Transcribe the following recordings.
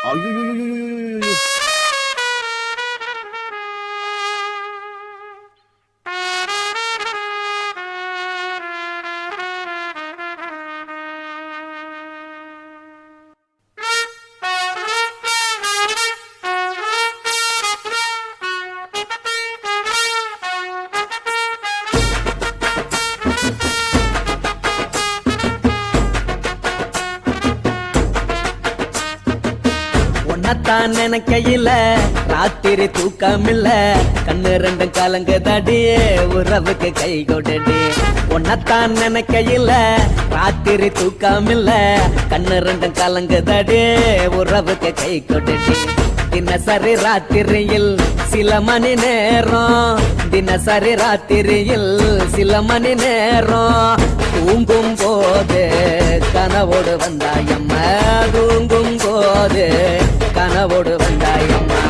ஐயோ உன்னத்தான் நினைக்கையில ராத்திரி தூக்கமில்ல கண்ணு ரெண்டும் கலங்குதடியே உறவுக்கு கை கொடுடி. உன்னத்தான் நினைக்கையில ராத்திரி தூக்கமில்ல கண்ணு ரெண்டும் கலங்குதடியே உறவுக்கு கை கொடுடி. தினசரி ராத்திரியில் சில மணி நேரம், தினசரி ராத்திரியில் சில மணி நேரம் தூங்கும் போது கனவோடு வந்தாயம்மா, தூங்கும் போது கனவோடு வந்தாயம்மா.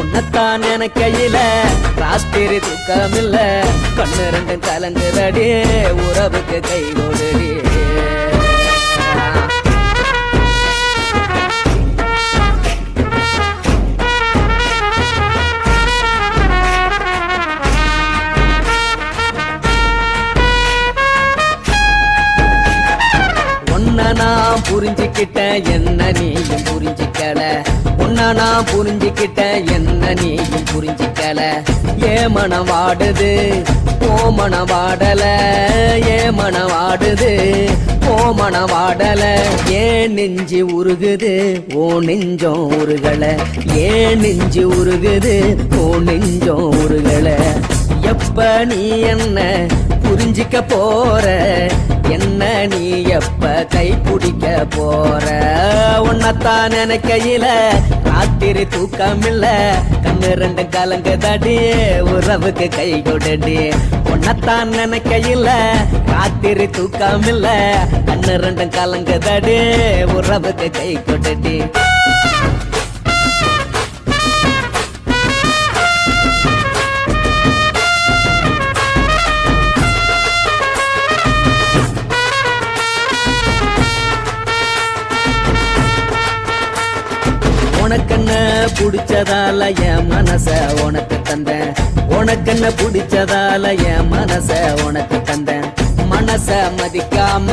உன்னத்தான் நினைக்கையில ராத்திரி தூக்கமில்ல கண்ணு ரெண்டும் கலங்குதடி உறவுக்கு கை கொடுடி. நான் புரிஞ்சுக்கிட்டேன் என்ன நீயும் புரிஞ்சிக்கல, உன்ன நான் புரிஞ்சுக்கிட்டேன் என்ன நீயும் புரிஞ்சிக்கல. ஏ மனம் வாடுது ஓ மனம் வாடல, ஏ மனம் வாடுது ஓ மனம் வாடல. ஏன் நெஞ்சு உருகுது ஓ நெஞ்சம் உருகல, ஏன் நெஞ்சு உருகுது ஓ நெஞ்சம் உருகல. எப்ப நீ என்ன புரிஞ்சிக்க போற, என்ன நீ எப்ப கை பிடிக்க போற. உன்னத்தான் நினைக்கையில ராத்திரி தூக்கமில்ல கண்ணு ரெண்டும் கலங்குதடி உறவுக்கு கை கொடுடி. உன்னத்தான் நினைக்கையில ராத்திரி தூக்கமில்ல கண்ணு ரெண்டும் கலங்குதடி உறவுக்கு கை கொடுடி. உனக்கென்ன பிடிச்சதால என் மனச உனக்கு தந்தேன், உனக்கென்ன பிடிச்சதால என் மனச உனக்கு தந்தேன். மனச மதிக்காம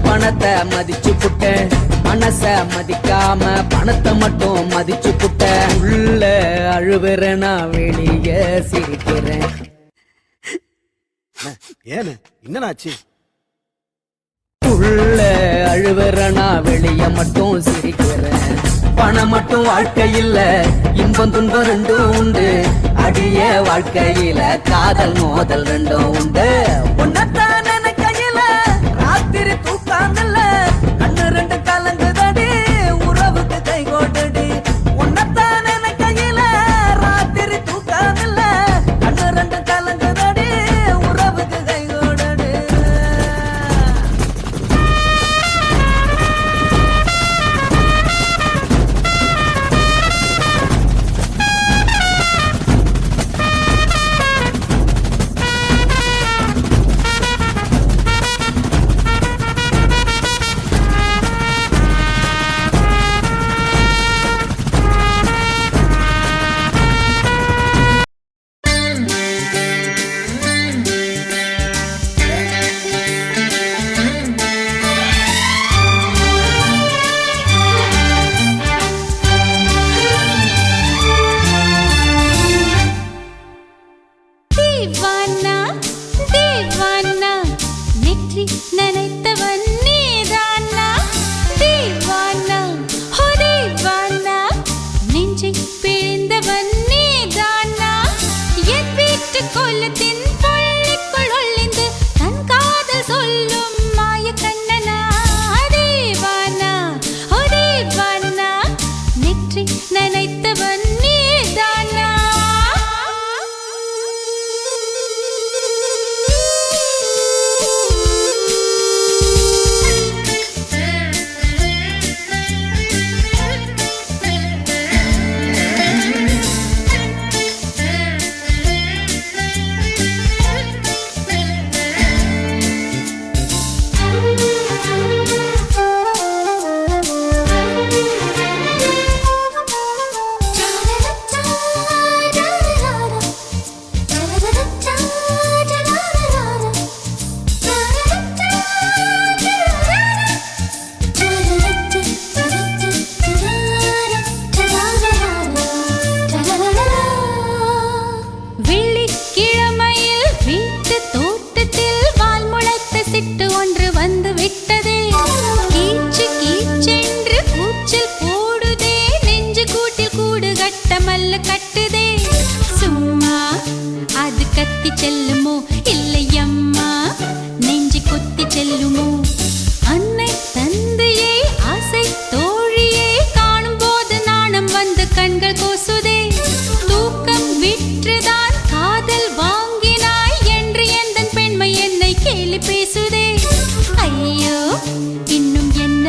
பணத்தை மதிச்சு புட்டேன், மனச மதிக்காம பணத்தை மட்டும் மதிச்சு புட்டேன். உள்ள அழுவுறேன் நான் வெளியே சிரிக்கிறேன். ஏன்னு என்னன்னாச்சு? உள்ள அழுவுறேன் நான் வெளிய மட்டும் சிரிக்கிறேன். பணம் மட்டும் வாழ்க்கையில இன்பம் துன்பம் ரெண்டும் உண்டு, அடிய வாழ்க்கையில காதல் மோதல் ரெண்டும் உண்டு. உன்னத்தான் நினைக்கையில ராத்திரி தூக்காமல்ல கண்ணு ரெண்டு கலங்குதடி உறவுக்கு கை கோட்டடி. உன்னத்தான் நினைக்கையில ராத்திரி தூக்காமல்ல கண்ணு ரெண்டு கலங்குதடி உறவுக்கு கை கோட்டடி.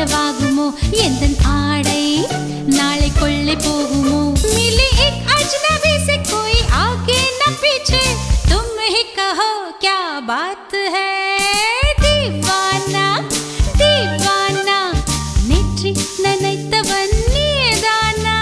என்னவாகுமோ எந்தன் ஆடை நாளை கொள்ளை போகுமோ मिली एक अजनबी से कोई आगे न पीछे तुम ही कहो क्या बात है दीवाना दीवाना नेற்றி நினைத்தவன் நீதானா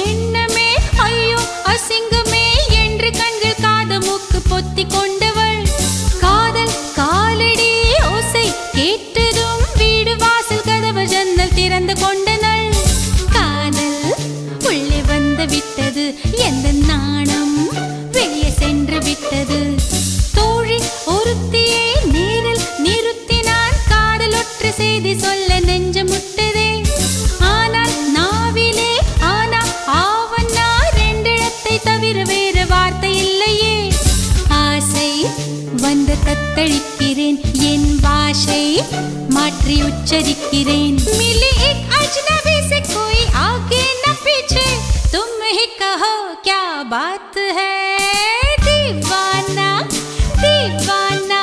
எண்ணமே ஐயோ அசிங்கமே என்று கண்கள் காது மூக்கு பொத்தி கொண்டவள் காதல் காலடி ஓசை கேட்டதும் வீடு வாசல் கதவு ஜன்னல் திறந்து கொண்டனள் காதல் உள்ளே வந்து விட்டது எந்த நாணம் வெளியே சென்று விட்டது தோழி ஒருத்தியை நேரில் நிறுத்தினான் காதல் ஒற்று செய்தி சொல்ல நெஞ்சு முட்டதே ஆனால் நாவிலே ஆனா ஆவன்னா ரெண்டிடத்தை தவிர வேறு வார்த்தை இல்லையே ஆசை வந்து தத்தளிக்கிறேன் என் பாஷை மாற்றி உச்சரிக்கிறேன் मिली एक अजनबी से कोई आगे न पीछे तुम ही कहो क्या बात है दीवाना दीवाना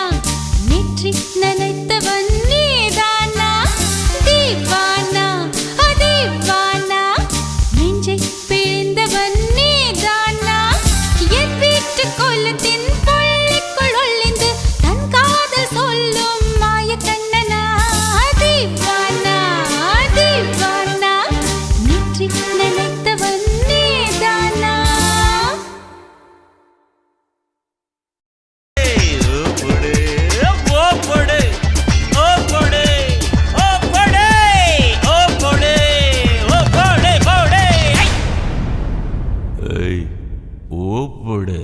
नेற்றி நினைத்தவன் நீதானா दीवाना दीवाना நெஞ்சை பிழிந்தவன் நீதானா என் வீட்டு கொல்லத்தின் பள்ளிக்குள் ஒளிந்து தன் காதல் சொல்லும் மாய கண்ணனா दीवाना दीवाना நெற்றி நினைத்தவன் நீதானா ஓப்படு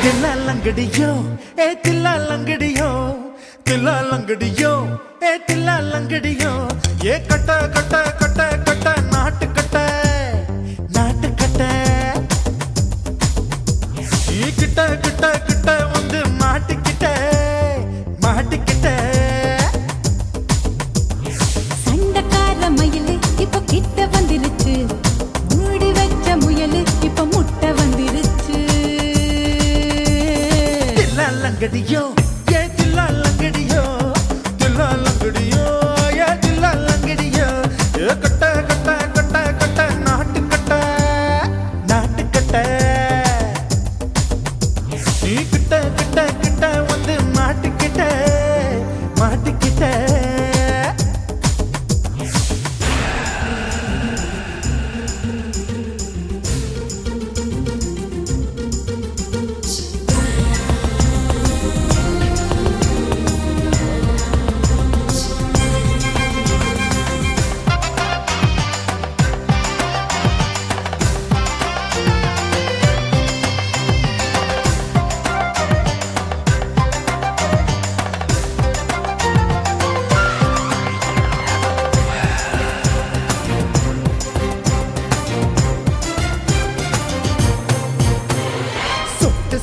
தில்லாலங்கடியோ ஏ தில்லாலங்கடியோ தில்லாலங்கடியோ ஏ தில்லாலங்கடியோ ஏ கட்ட கட்ட கட்ட கட்ட நாட்டு கட்ட நாட்டு கட்ட நீ கிட்ட கிட்ட கிட்ட வந்து மாட்டிக்கிட்ட மாட்டிக்கிட்ட சண்டக்கார மயிலு இப்ப கிட்ட வந்துருச்சு மூடி வச்ச முயலு இப்ப முட்டை வந்துருச்சு தில்லாலங்கடியோ ஏ தில்லாலங்கடியோ தில்லாலங்கடியோ ஏ தில்லாலங்கடியோ ஏ கட்ட கட்ட கட்ட கட்ட நாட்டு கட்ட நாட்டு கட்ட நீ கிட்ட கிட்ட கிட்ட வந்து மாட்டிக்கிட்ட மாட்டிக்கிட்ட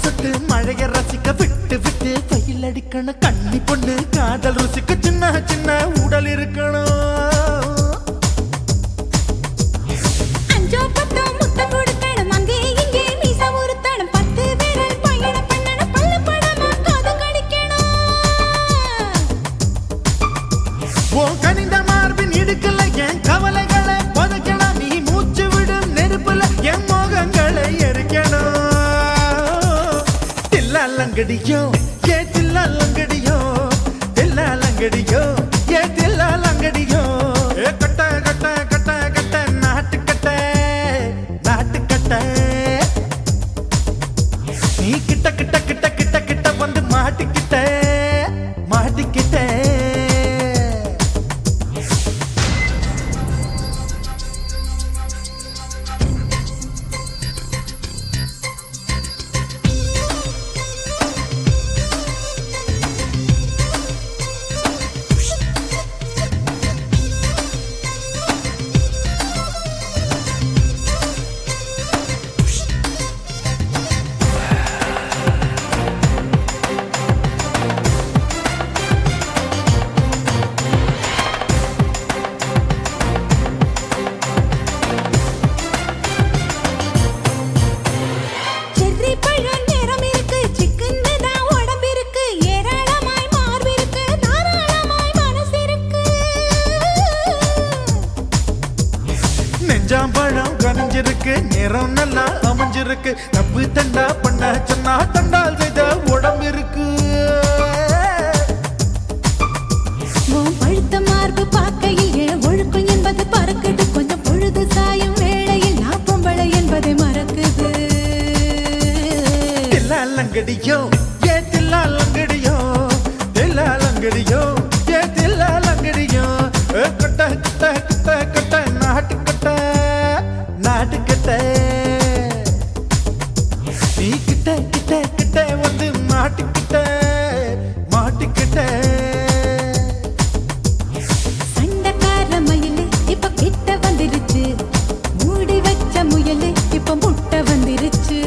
சொட்டு மழைய ரசிக்க விட்டு விட்டு வெயில் அடிக்கணும் கண்ணி பொண்ணு காதல் ருசிக்க சின்ன சின்ன உடல் இருக்கணும் அஞ்சோ பத்தோ முத்தம் கொடுக்கணும் அங்கே இங்கே மீசா உருத்தணும் 10 விரல் பயணம் பண்ணணும் பல்ல படமா காது கடிக்கணும் ஓ கனிந்த மார்பின் இடுக்கல லங்கடியோ ஏ தில்லா லங்கடியோ தில்லா லங்கடியோ ஏ தில்லா லங்கடியோ ஏ கட்ட கட்ட கட்ட கட்ட நாட்டு கட்ட நாட்டு கட்ட நீ கிட்ட கிட்ட கிட்ட கிட்ட கிட்ட வந்து மாட்டிக்கிட்ட மாட்டிக்கிட்ட செர்ரி பழம் நிறம் இருக்கு சிக்கன்னு தான் உடம்பு இருக்கு ஏராளமாய் மார்பு இருக்கு தாராளமாய் மனசு இருக்கு நெஞ்சாம்பழம் கனிஞ்சிருக்கு நிறம் நல்லா அமைஞ்சிருக்கு தப்பு தண்டா பண்ண சொன்னா தண்டால் செய்த உடம்பு இருக்கு உன் பழுத்த மார்பு பார்க்கையில் என் ஒழுக்கம் என்பது பறக்குது கொஞ்சம் பொழுது சாயும் வேளையில் நான் பொம்பளை என்பதை மறக்குது தில்லா லங்கடியோ ஏ தில்லா லங்கடியோ தில்லா லங்கடியோ ஏ தில்லா லங்கடியோ கட்ட கட்ட கட்ட கட்ட நாட்டு கட்ட நாட்டு கட்ட நீ கிட்ட கிட்ட கிட்ட வந்து மாட்டிக்கிட்ட மாட்டிக்கிட்ட சண்டைக்கார மயிலு இப்ப கிட்ட வந்துருச்சு மூடி வச்ச முயலு இப்ப முட்டை வந்துருச்சு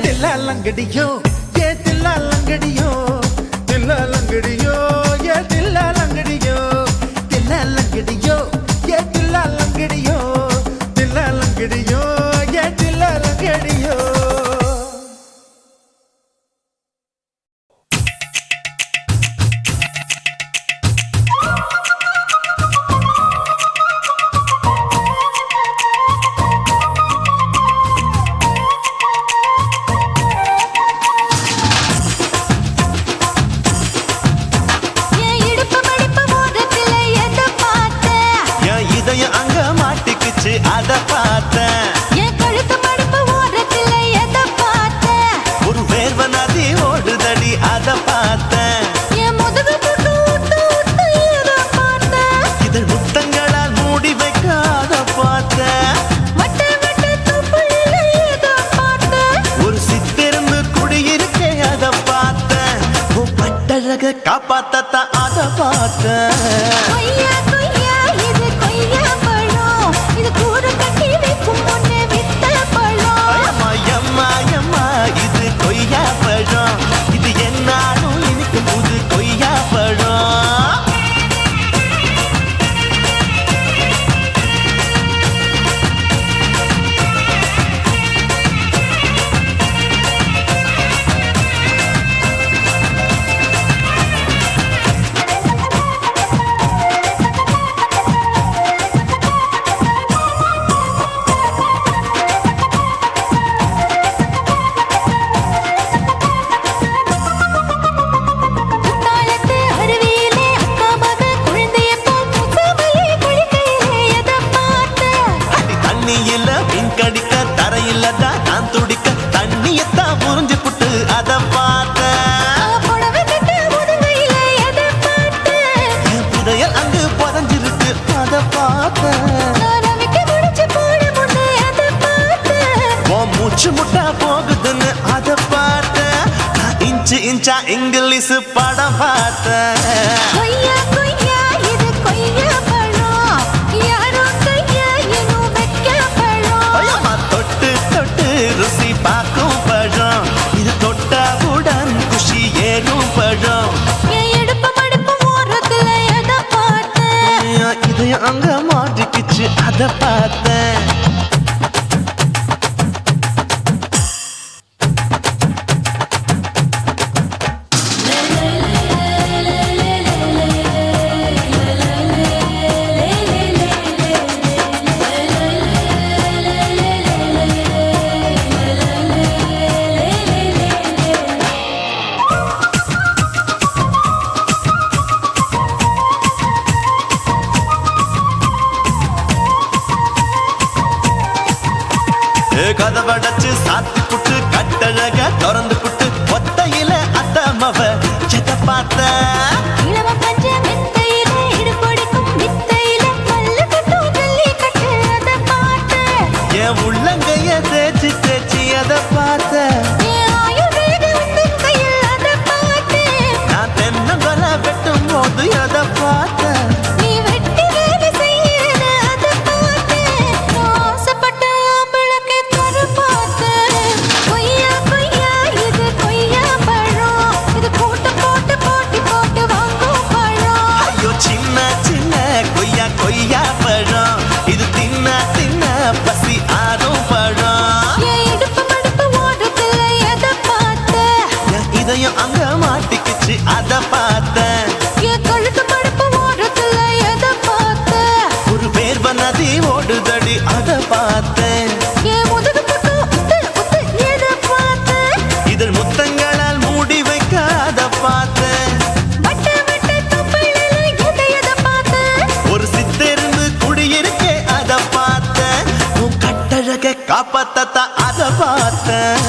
தில்லா லங்கடியோ ஏ தில்லா லங்கடியோ தில்லா லங்கடியோ ஏ தில்லா லங்கடியோ தில்லா லங்கடியோ ஏ தில்லா லங்கடியோ தில்லா லங்கடியோ ஏ தில்லா லங்கடியோ என் இடுப்பு மடிப்பு ஓரத்துல எதை பார்த்தேன் என் இதயம் அங்க மாட்டிக்கிச்சு அத பார்த்தேன் என் கழுத்து மடிப்பு ஓரத்துல எதை பார்த்தேன் ஒரு வேர்வ நதி ஓடுதடி அத பார்த்தேன் என் முதுகு புட்டு விட்டு விட்டு எதை பார்த்தேன் இது முத்தங்களால் மூடி வைக்க அத பார்த்தேன் வட்ட வட்ட தொப்புளில எதை பார்த்தேன் ஒரு சித்திருந்து குடியிருக்கே அத பார்த்தேன் உன் பட்டழக காப்பாத்தத்தான் அத பார்த்தேன் கொய்யா கொய்யா இது கொய்யா பழம் இது கூற கட்டி வைக்கும் முன்னே வித்த பழம் அம்மா எம்மா எம்மா இது கொய்யா பழம் இது என்னாலும் எனக்கு புது கொய்யா பழம் குத்தாலத்து அருவியிலே அக்கா மக குழந்தைய போல் முகமையே குளிக்கையிலே எதை பார்த்தேன் அடி தண்ணியில மீன் கடிக்க தரையில தான் நான் துடிக்க தண்ணியத்தான் புரிஞ்சு புட்டு அத பார்த்தேன் புடவை கட்ட முதுகையிலே எதை பார்த்தேன் என் புதையல் அங்கு புதஞ்சிருக்கு அத பார்த்தேன் நான் ரவிக்கு முடிச்சு போட முன்னே எதை பார்த்தேன் உன் மூச்சு முட்டா போகுதுன்னு அத பார்த்தேன் நான் இன்ச்சு இன்ச்சா இங்கிலீஷ் படம் பார்த்தேன் கொய்யா கொய்யா இது கொய்யா பழம் யாரோ கையா இன்னும் வைக்க பழம் ஐயம்மா தொட்டு தொட்டு ருசி பார்க்கும் பழம் இது தொட்டவுடன் குஷி ஏறும் பழம் என் இடுப்பு மடிப்பு ஓரத்துல எதை பார்த்தேன் என் இதயம் அங்க மாட்டிக்கிச்சு அத பார்த்தேன் கதவடைச்சு சாத்தி புட்டு கட்டழக திறந்து புட்டு ஒத்தையில அத்தமவ எதை பார்த்த இளவ பஞ்ச மெத்தையில இடுபொடிக்கும் வித்தையில மல்லு கட்டும் ஜல்லி கட்டு அதை பார்த்து என் உள்ளங்கைய தேய்ச்சி தேய்ச்சி அதை பார்த்த என் ஆயுர்வேத உந்தன் கையில் அதை பார்த்து நான் தென்னங்கொலை வெட்டும் போது அதை பார்த்த நீ வெட்டி வேலை செய்யறத அதை பார்த்து ஆசைப்பட்ட ஆம்பளுக்கு தர பார்த்து கொய்யா கொய்யா இது கொய்யா பழம் இது போட்டு போட்டு போட்டி போட்டு வாங்கும் பழம் ஐயோ சின்ன சின்ன கொய்யா கொய்யா பழம் இது தின்ன தின்ன பசி ஆறும் பழம் என் இடுப்பு மடுப்பு ஓடுறதுல எதை பார்த்து என் இதயம் அங்க மாட்டிக்கிச்சு அதை பார்த்தேன் என் கழுத்து மடுப்பு ஓடுறதுல எதை பார்த்து ஒரு வேர்வ நதி ஓடுதடி அதை பார்த்தேன் என் முதுகு புட்டு உத்து உத்து எதை பார்த்து இதழ் முத்தங்களால் மூடி வைக்க அதை பார்த்தேன் வட்ட வட்ட தொப்பையில எதை பார்த்து ஒரு சித்தெருந்து குடியிருக்கே அதை பார்த்தேன் உன் கட்டழக காப்பாத்தத்தான் அதை பார்த்தேன்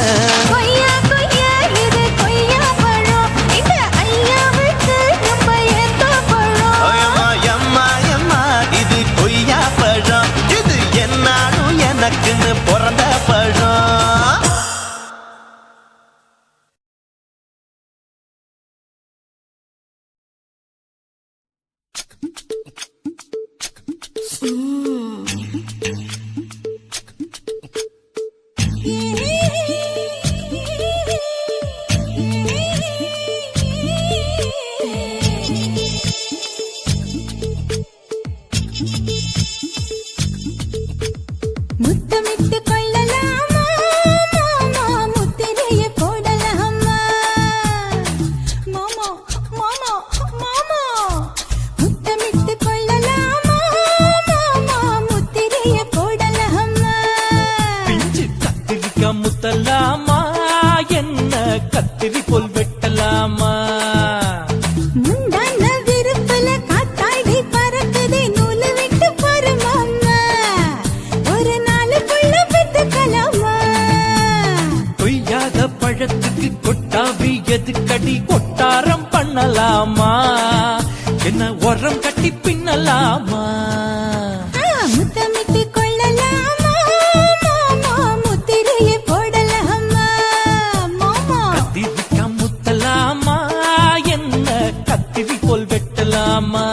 கொய்யா கொய்யா இது கொய்யா பழம் இந்த ஐயாவுக்கு ரொம்ப ஏத்த பழம் அம்மா எம்மா எம்மா இது கொய்யா பழம் இது என்னாலும் எனக்குன்னு பிறந்த பழம் முத்தமிட்டு கொள்ளலாமா மாமா முத்திரையை போடலாமா மாமா மாமா மாமா முத்தமிட்டு கொள்ளலாமா மாமா முத்திரையை போடலாமா பிஞ்சு கத்திரிக்கா முத்தலாமா என்ன கத்திரி போல் வெட்டலாமா முந்தான விருப்பல காத்தாடி பறக்குதே நூலு விட்டு பாரு மாமா ஒரு நாளுக்குள்ள பெத்துக்கலாமா கொய்யாத பழத்துக்கு கொட்டாவி எதுக்கடி கொட்டாரம் பண்ணலாமா என்ன உரம் கட்டி பின்னலாமா முத்தமிட்டு கொள்ளலாமா மாமா முத்திரையை போடலாமா மாமா கத்திரிக்கா முத்தலாமா என்ன கத்திரி போல் வெட்டலாமா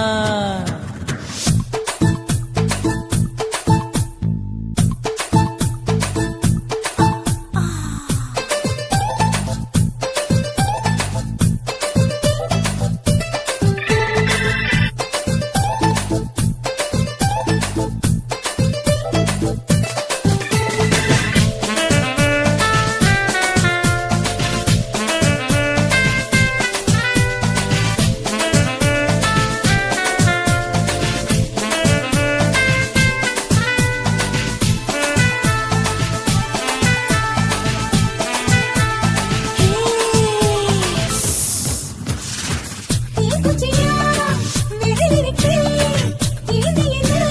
தீக்குச்சியா விழிலிருக்கு இது என்ன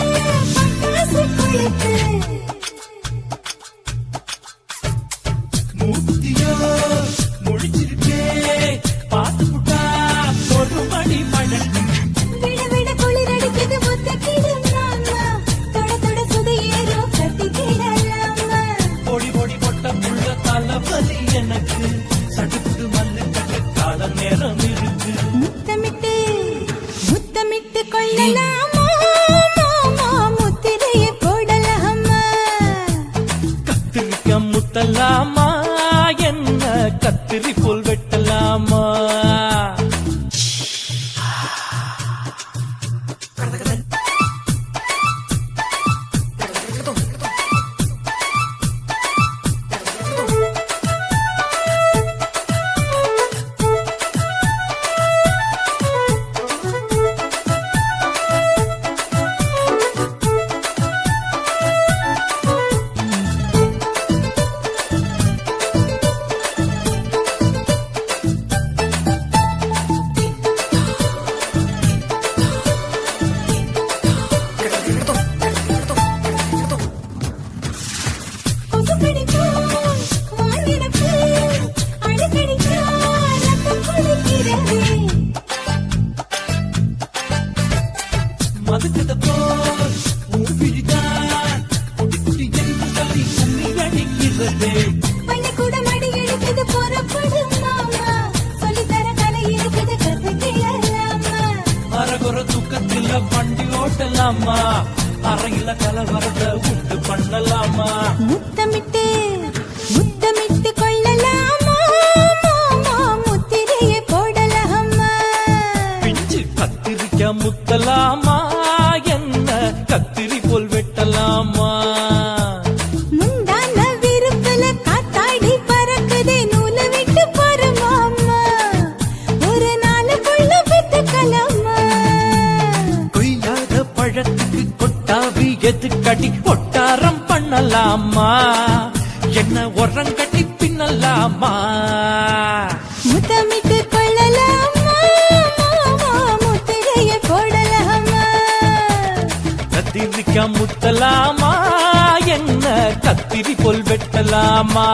பட்டாசு கொளுத்து மூத்தியோ முடிச்சிருக்கே பார்த்து புட்டா ஒரு மணி பழக்கம் விட விட குளிர் அடிக்குது முத்தக்கிடும் மாமா தொட தொட சுதையேறும் கட்டிக்கிடலாமா பொடி பொடி கொட்ட புள்ள தலைவலி எனக்கு சடுக்கு மல்லு கட்ட கால நேரம் இருக்கு முத்தமிட்டு முத்தமிட்டு கொள்ளலாமா மாமா முத்திரையை போடலாமா கத்திரிக்கா முத்தலாமா என்ன கத்திரி போல் வெட்டலாமா பதுக்குத போல் ஒரு விழிதான் குட்டி குட்டி என்று சொல்லி உண்ணி அடிக்கிறதே. பள்ளிக்கூடம் அடி எடுக்குது புறப்படும் மாமா சொல்லித்தர கலை இருக்குது கதை கேளலாமா அரகுற தூக்கத்தில் வண்டி ஓட்டலாமா அறையில கலவரத்தை உண்டு பண்ணலாமா முத்தமிட்டு முத்தமிட்டு கொள்ளலாமா மாமா முத்திரையை போடலாமா பிஞ்சு கத்திரிக்க முத்தலாமா என்ன கத்திரி போல் வெட்டலாமா முந்தான விருப்பல காத்தாடி பறக்குதே நூல விட்டு போற மாமா ஒரு நாள் புள்ள பெத்துக்கலாமா கொய்யாத பழத்துக்கு கொட்டாவி எதுக்கடி கொட்டாரம் பண்ணலாமா என்ன உரங்கட்டி பின்னலாமா முத்தமிட்டு கொள்ளலாமா மாமா முத்திரையை போடலாமா கத்திரிக்க முத்தலாமா என்ன கத்திரி போல் வெட்டலாமா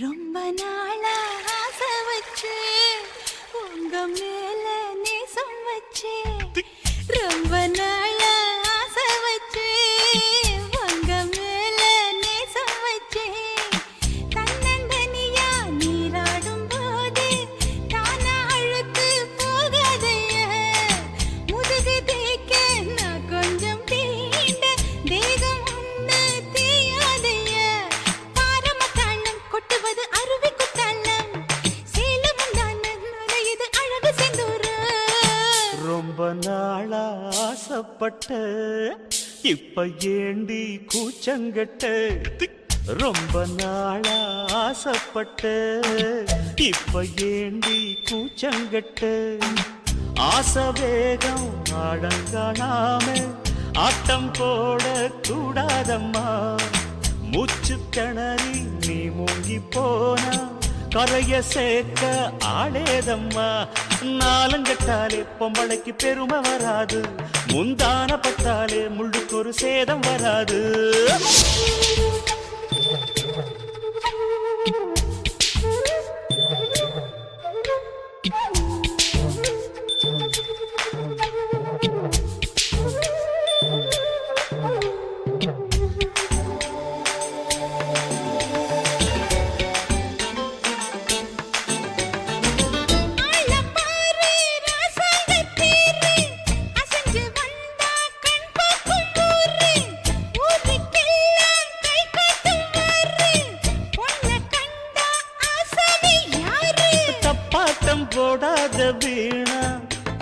ரொம்ப நாளா ஆசை வச்சு உங்க மேல நேசம் வச்சு ரொம்ப நாளா ஆசை வச்சு உங்க மேல நேசம் வச்சு தன்னந்தனியா நீராடும் போது தானா அழுத்து போகாதைய முதுகு தேய்க்க நான் கொஞ்சம் தீண்ட தேகம் ஒண்ணு தீயாதைய பாரமத்தாளம் கொட்டுவது அருவி குத்தாளம் சேலம் தான நுழையுது அழகு செந்தூர ரொம்ப நாளா ஆசைப்பட்ட இப்ப ஏண்டி கூச்சங்கட்ட ரொம்ப நாளா ஆசைப்பட்ட இப்ப ஏண்டி கூச்சங்கட்ட ஆசை வேகம் அடங்கானாம ஆட்டம் போட கூடாதம்மா மூச்சு திணறி நீ மூங்கி போனா கரைய சேர்க்க ஆளேதம்மா நாலங்கட்டாலே பொம்பளைக்கு பெருமை வராது முந்தான பட்டாலே முள்ளுக்கு ஒரு சேதம் வராது ஆளப்பாரு ராசாங்கத்தீரு அசஞ்சு வந்தா கண் பார்க்கும் ஊரு ஊருக்கெல்லாம் கை காட்டும் வாரு பொண்ணை கண்டா ஆசாமி யாரு தப்பாட்டம் போடாத வீணா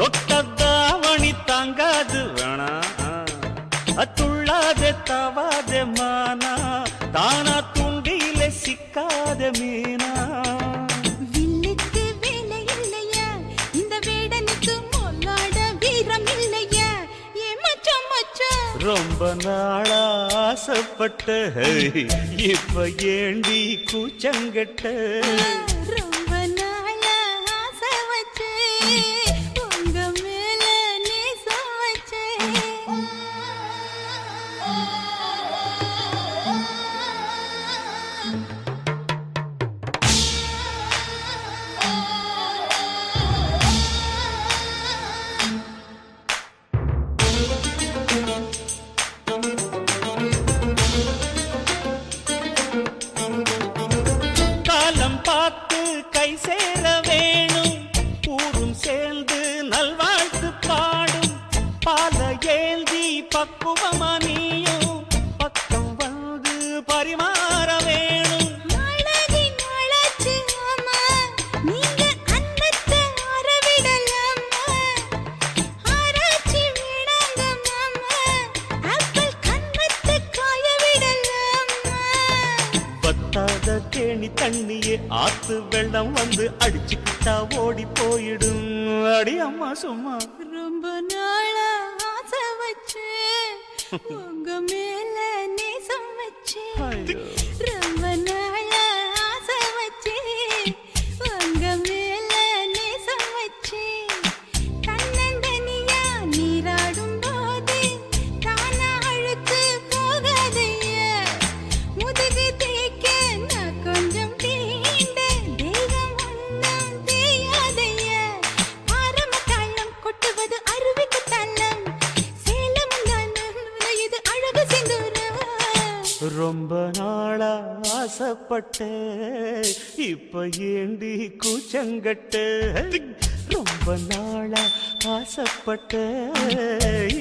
தொட்டதாவணி தாங்காது வேணா துள்ளாத தவாத மானா தானா துண்டியில சிக்காத மீனா வில்லுக்கு வேலை இல்லையா இந்த வேடனுக்கு மொல்லாட வீரம் இல்லையா ஏ மச்சான் மச்சான் ரொம்ப நாளா ஆசைப்பட்ட இப்ப ஏண்டி கூச்சங்கட்ட ரொம்ப நாளா ஆசை வச்சு உங்க மேல நேசம் வச்சு காலம் பார்த்து வற்றாத தேனி தண்ணியே ஆத்து வெள்ளம் வந்து அடிச்சுக்கிட்டா ஓடி போயிடும். அடி அம்மா சும்மா ரொம்ப நாளா ஆசை வச்சு உங்க மேல நேசம் வச்சு ரொம்ப நாளா ஆசை வச்சு உங்க மேல நேசம் வச்சு தன்னந்தனியா நீராடும் போது தானா அழுத்து போகாதைய முதுகு தேய்க்க நான் கொஞ்சம் தீண்ட தேகம் ஒன்றும் தேயாதைய ஆரம்ப தாளம் கொட்டுவது அருவிக்கு தன்னம் சேலம் இது அழகு சிந்துரம். ரொம்ப நாளா ஆசைப்பட்ட இப்ப ஏண்டி கூச்சங்கட்ட. ரொம்ப நாளா ஆசைப்பட்ட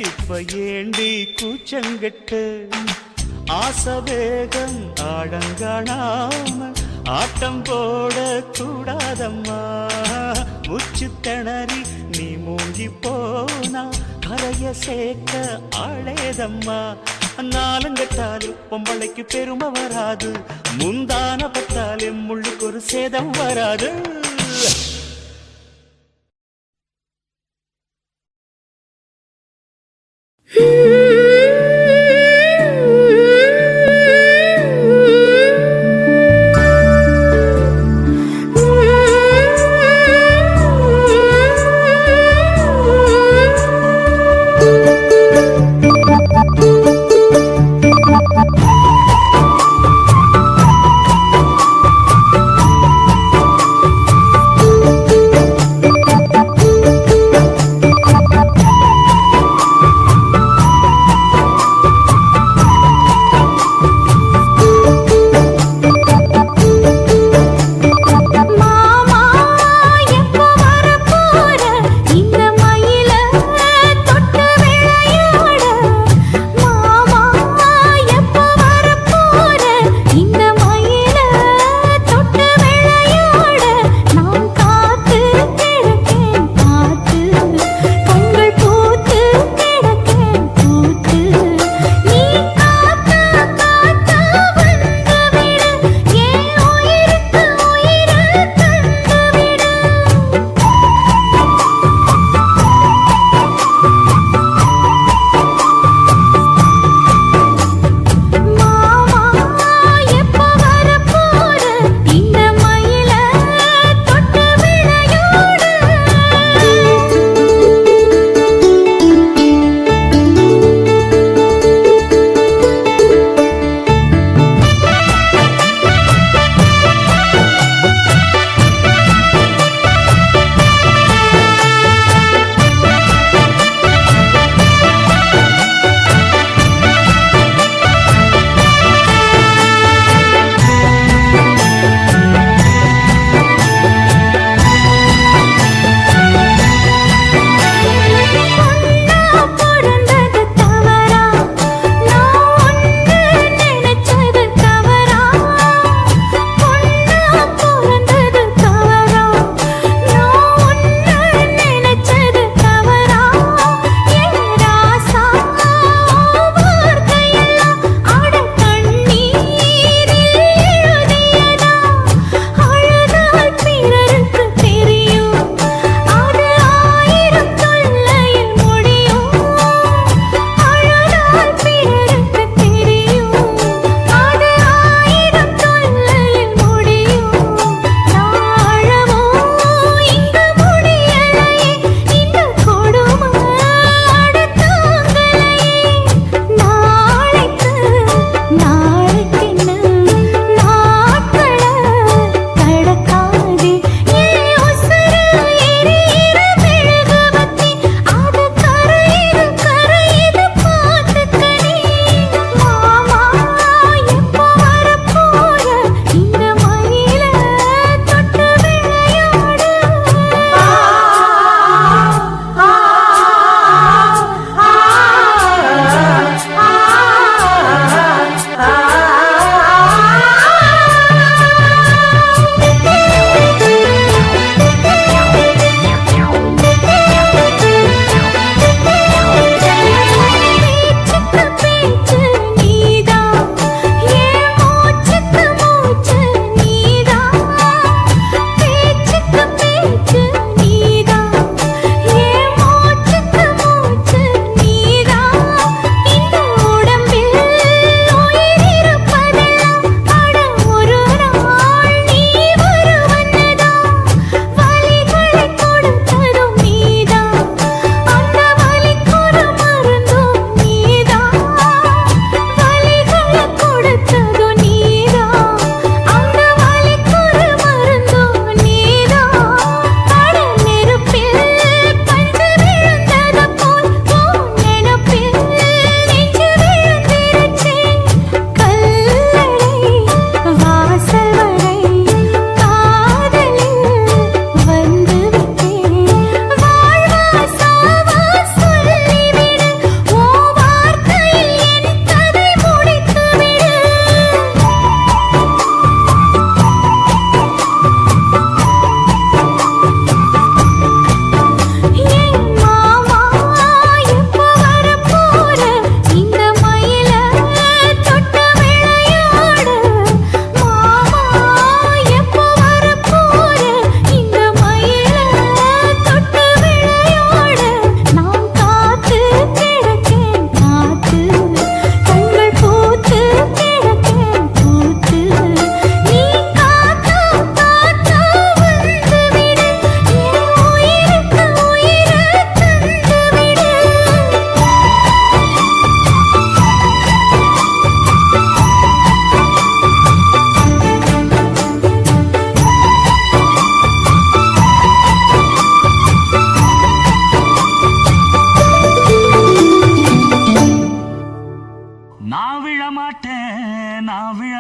இப்ப ஏண்டி கூச்சங்கட்ட. ஆசை வேகம் ஆடங்காணாம ஆட்டம் போட கூடாதம்மா. முச்சு திணறி நீ மூங்கி போனா கரைய சேர்க்க ஆளேதம்மா. நாலங்கட்டாலும் பொம்பளைக்கு பெருமை வராது, முந்தான பட்டாலே முள்ளுக்கு ஒரு சேதம் வராது.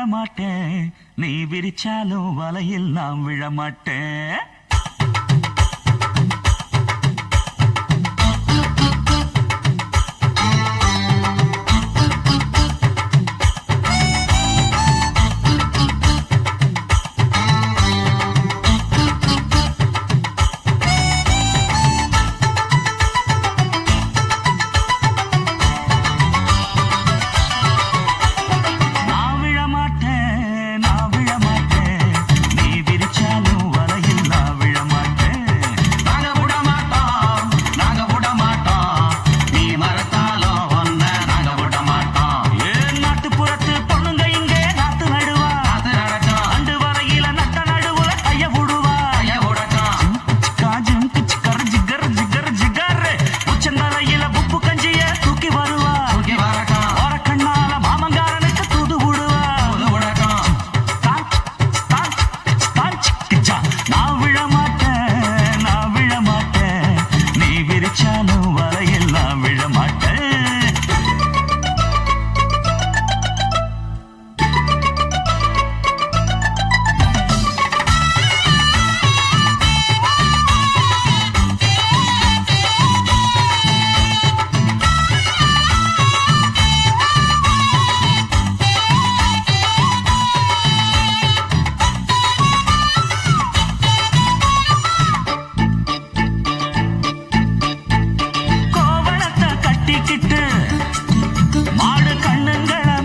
மாட்டேன் நீ விரிச்சாலும் வலையில் நான் விழ மாட்டேன்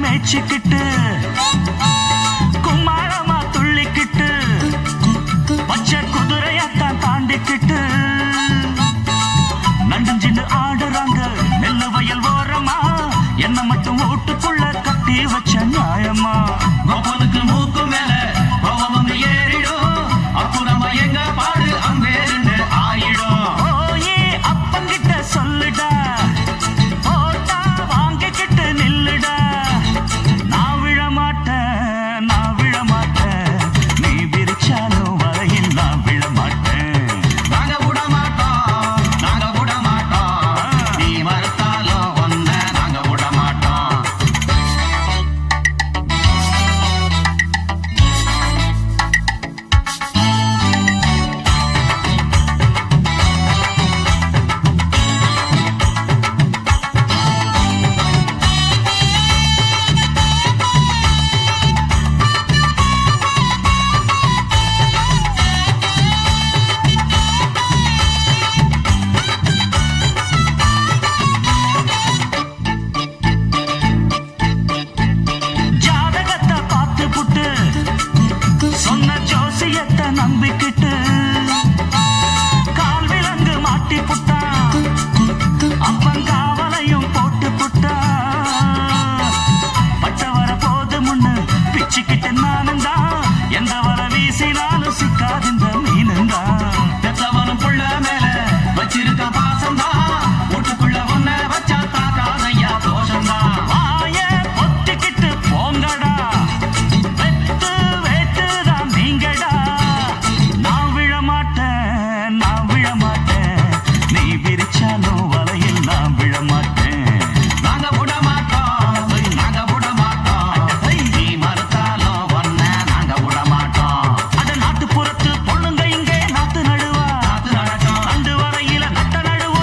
வச்சுக்கிட்டு கும்மாளமா துள்ளிக்கிட்டு பச்சை குதிரையத்தான் தாண்டிக்கிட்டு நண்டுஞ்சின்னு ஆடுறாங்க நெல்லு வயல் ஓரமா என்ன மட்டும் வீட்டுக்குள்ள கட்டி வச்ச நியாயமா கோபனுக்கு மூக்கு மேல கோபம் வந்து ஏறிடும் அப்புறமா எங்க பாடு அம்பேருன்னு ஆயிடும் ஓயே அப்பங்கிட்ட சொல்லுடா போட்டா வாங்கிக்கிட்டு நில்லுடா நான் விழ மாட்டேன் நீ விரிச்சாலும் வரையில் நான் விழ மாட்டேன் நாங்க விட மாட்டோம் நீ மறுத்தாலும் ஒன்ன நாங்க விட மாட்டோம் ஜாதகத்தை பார்த்து புட்டு சொன்ன ஜோசியத்தை நம்பிக்கிட்டு கால் விலங்கு மாட்டி புட்டா அப்பன் காவலையும் போட்டு புட்டா பட்ட வர போது முன்னு பிச்சுக்கிட்டு நானும் தான் எந்த வர வீசினாலும் சிக்காது இந்த மீனும் தான் பெத்தவனும் புள்ள மேல வச்சிருக்க பாசம் தான் வீட்டுக்குள்ள ஒன்ன வச்சா தாக்காதையா தோஷம் தான் வாய பொத்திக்கிட்டு போங்கடா வெத்து வேட்டுதான் நீங்கடா நான் விழ மாட்டேன் நீ விரிச்சாலும் வலையில் நான் விழ மாட்டேன் நாங்க விட மாட்டோம் நீ மறுத்தாலும் ஒன்ன நாங்க விட மாட்டோம் அட நாட்டுப்புறத்து பொண்ணுங்க இங்கே நாத்து நடுவா அண்டு வரையில நட்ட நடுவுல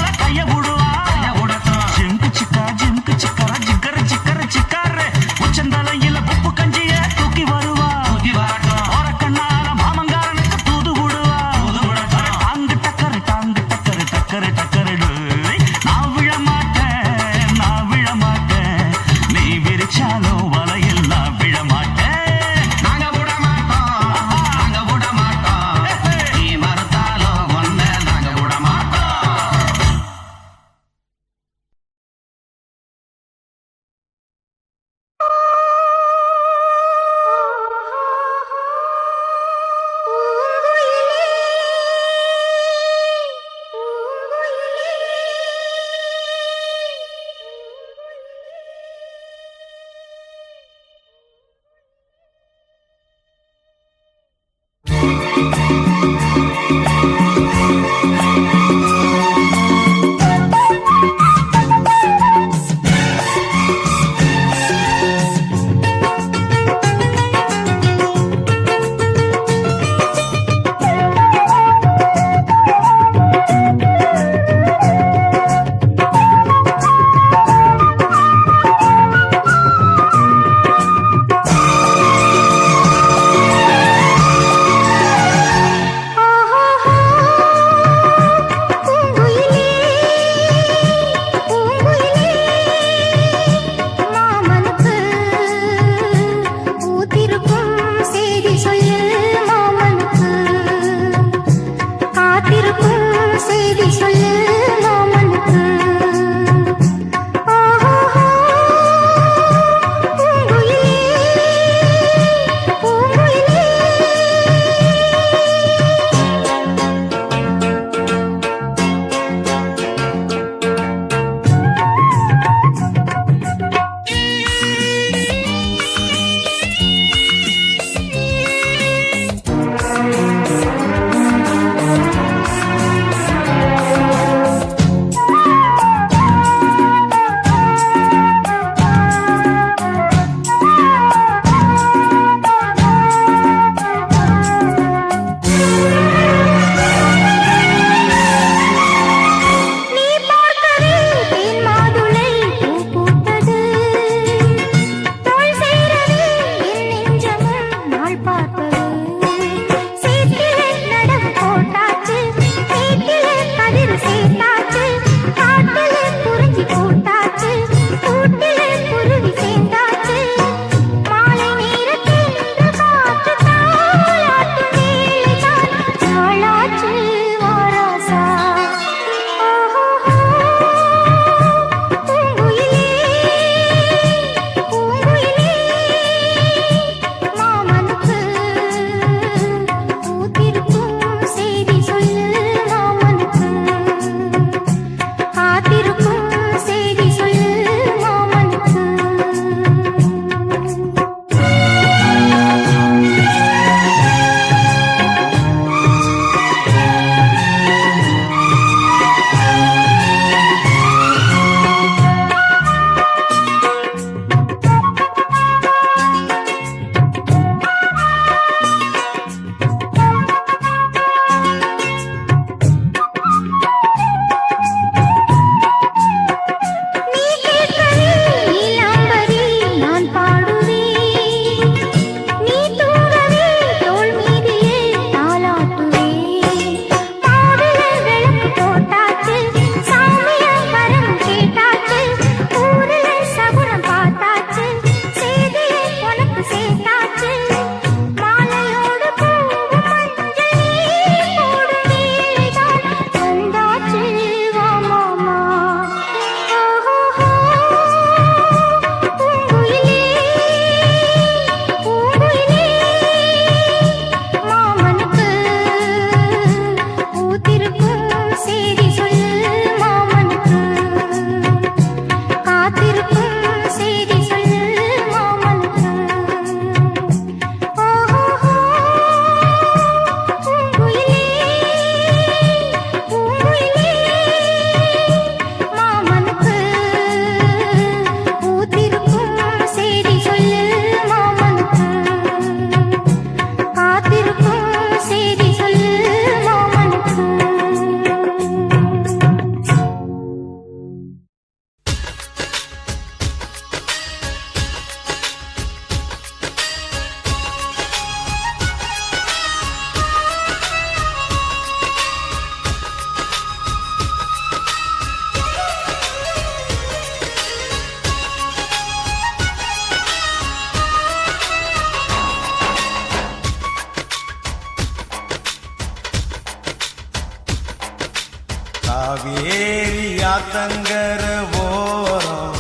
காவேரி ஆத்தங்கர ஓரம்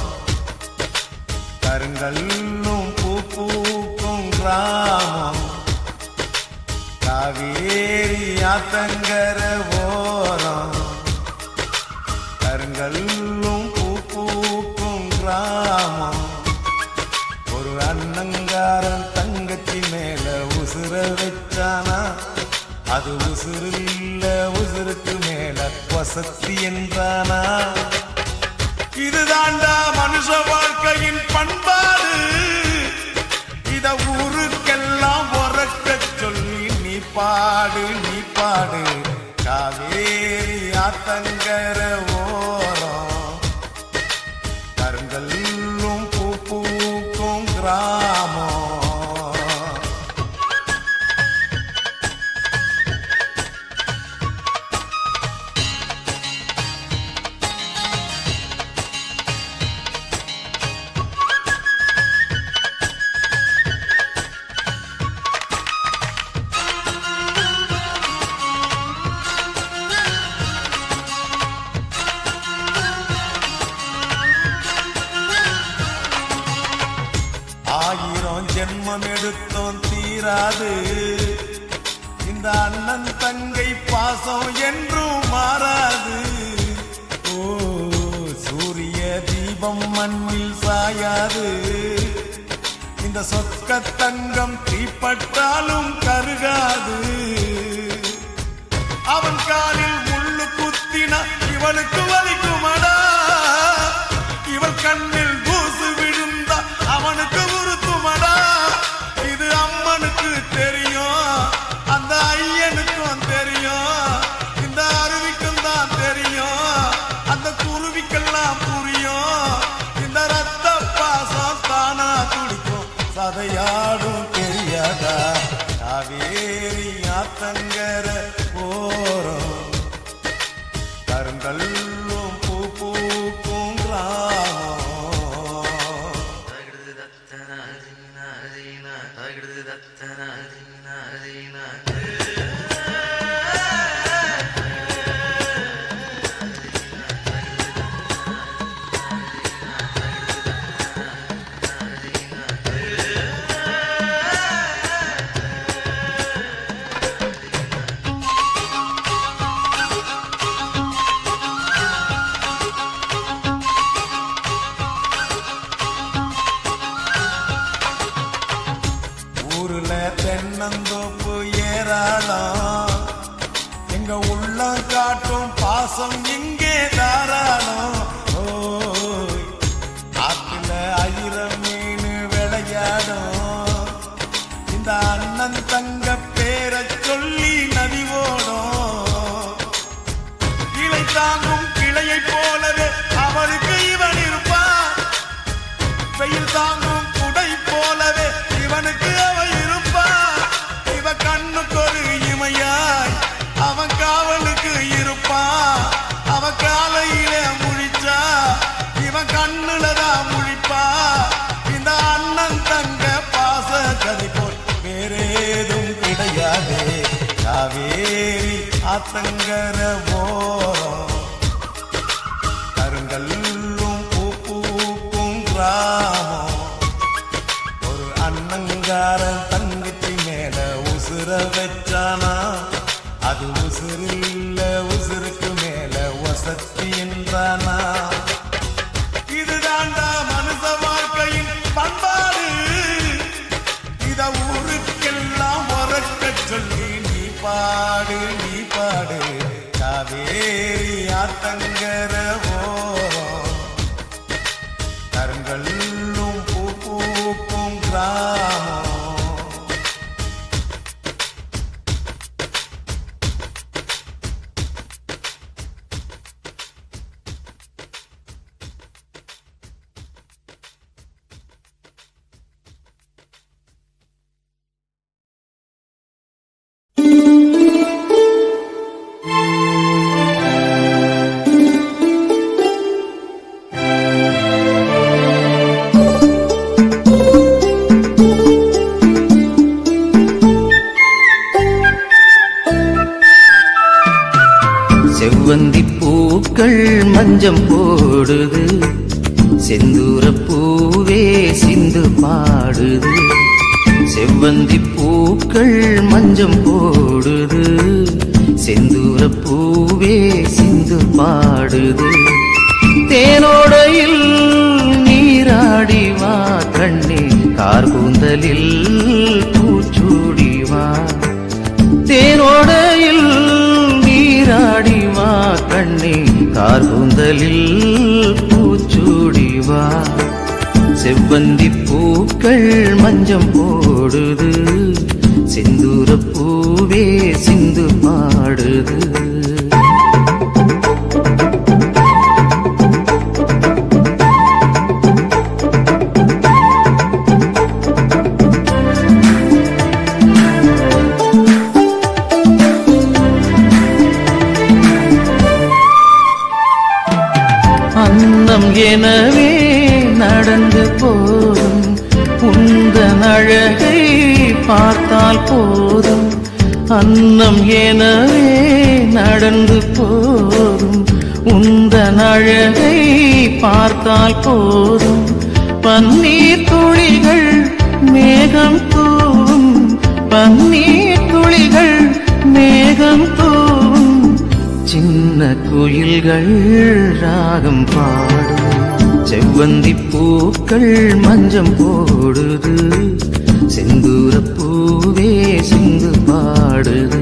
கருங்கல்லும் பூக்கும் கிராமம். காவேரி ஆத்தங்கர ஓரம் கருங்கல்லும் பூக்கும் கிராமம். ஒரு அண்ணங்காரன் தங்கச்சி மேல உசுர வச்சானா, அது உசுரில்ல உசுருக்கு மேல வசதி என்றானா. இதுதாண்டா மனுஷ வாழ்க்கையின் பண்பாடு, இத ஊருக்கெல்லாம் உறக்க சொல்லி நீ பாடு நீ பாடு. காவேரி ஆத்தங்கர ஓரம் கருங்கல்லும் பூக்கும் கிராமம். ஆயிரம் ஜென்மம் எடுத்தோம் தீராது, இந்த அண்ணன் தங்கை பாசம் என்றும் மாறாது. ஓ சூரிய தீபம் மண்ணில் சாயாது, இந்த சொக்க தங்கம் தீப்பட்டாலும் கருகாது. அவன் காலில் முள்ளு குத்தினா இவனுக்கு வலிக்குமடா, இவன் கண்ணில் தூசு விழுந்தா அவனுக்கு உறுத்துமடா. இது அம்மனுக்கு தெரியும், அந்த ஐயனுக்கும் தெரியும், இந்த அருவிக்கும் தான் தெரியும், அந்த குருவிக்கெல்லாம் புரியும். இந்த ரத்த பாசம் தானா துடிக்கும், சதையாடும் தெரியாதா. காவேரி ஆத்தங்கர ஓரம் கருங்கல்லும் பூக்கும் கிராமம். ஊருல தென்னந்தோப்பு ஏராளம், எங்க உள்ளம் காட்டும் பாசம் இங்கே தாராளம். ஓய் ஆத்துல ஆயிரம் மீன் விளையாடும், இந்த அண்ணன் தங்க பேரை சொல்லி நதி ஓடும். கிளை தாங்கும் கிளையை போலவே அவருக்கு இவன் இருப்பான், வெயில் தாங்கும் குடை போலவே இவனுக்கு அவ இருப்பா. இவ கண்ணுக்கு ஒரு இமையாய் அவன் காவலுக்கு இருப்பான். அவ காலையில முழிச்சா இவன் கண்ணுலதான் முழிப்பா. இந்த அண்ணன் தங்க பாச கதை போல் வேறேதும் கிடையாது. காவேரி ஆத்தங்கர ஓரம் கருங்கல்லும் பூக்கும் கிராமம். ஒரு அண்ணங்காரன் தங்கச்சி மேல உசுர வச்சானா, அது உசுரில்ல உசுருக்கு மேல வசதி என்றானா. இதுதாண்டா மனுஷ வாழ்க்கையின் பண்பாடு, இத ஊருக்கெல்லாம் உறக்க சொல்லி நீ பாடு நீ பாடு. காவேரி ஆத்தங்கர ஓரம் கருங்கல்லும் பூக்கும் கிராமம். பூக்கள் மஞ்சம் போடுது செந்தூர பூவே சிந்து பாடுது செவ்வந்தி பூக்கள் மஞ்சம் போடுது செந்தூர பூவே சிந்து பாடுது தேனோடையில் நீராடி வா கண்ணே கார்கூந்தலில் பூச்சூடி வா தேனோடையில் நீராடி வா கண்ணே கார்கூந்தலில் பூச்சூடி வா செவ்வந்தி பூக்கள் மஞ்சம் போடுது செந்தூர பூவே சிந்து பாடுது அன்னம் எனவே நடந்து போதும் உந்தன் அழகை பார்த்தால் போதும் அன்னம் எனவே நடந்து போதும் உந்தன் அழகை பார்த்தால் போதும் பன்னீர் துளிகள் மேகம் தூவும் பன்னீர் துளிகள் மேகம் தூவும் சின்ன குயில்கள் ராகம் பாடும் செவ்வந்தி பூக்கள் மஞ்சம் போடுது செந்தூர பூவே சிந்து பாடுது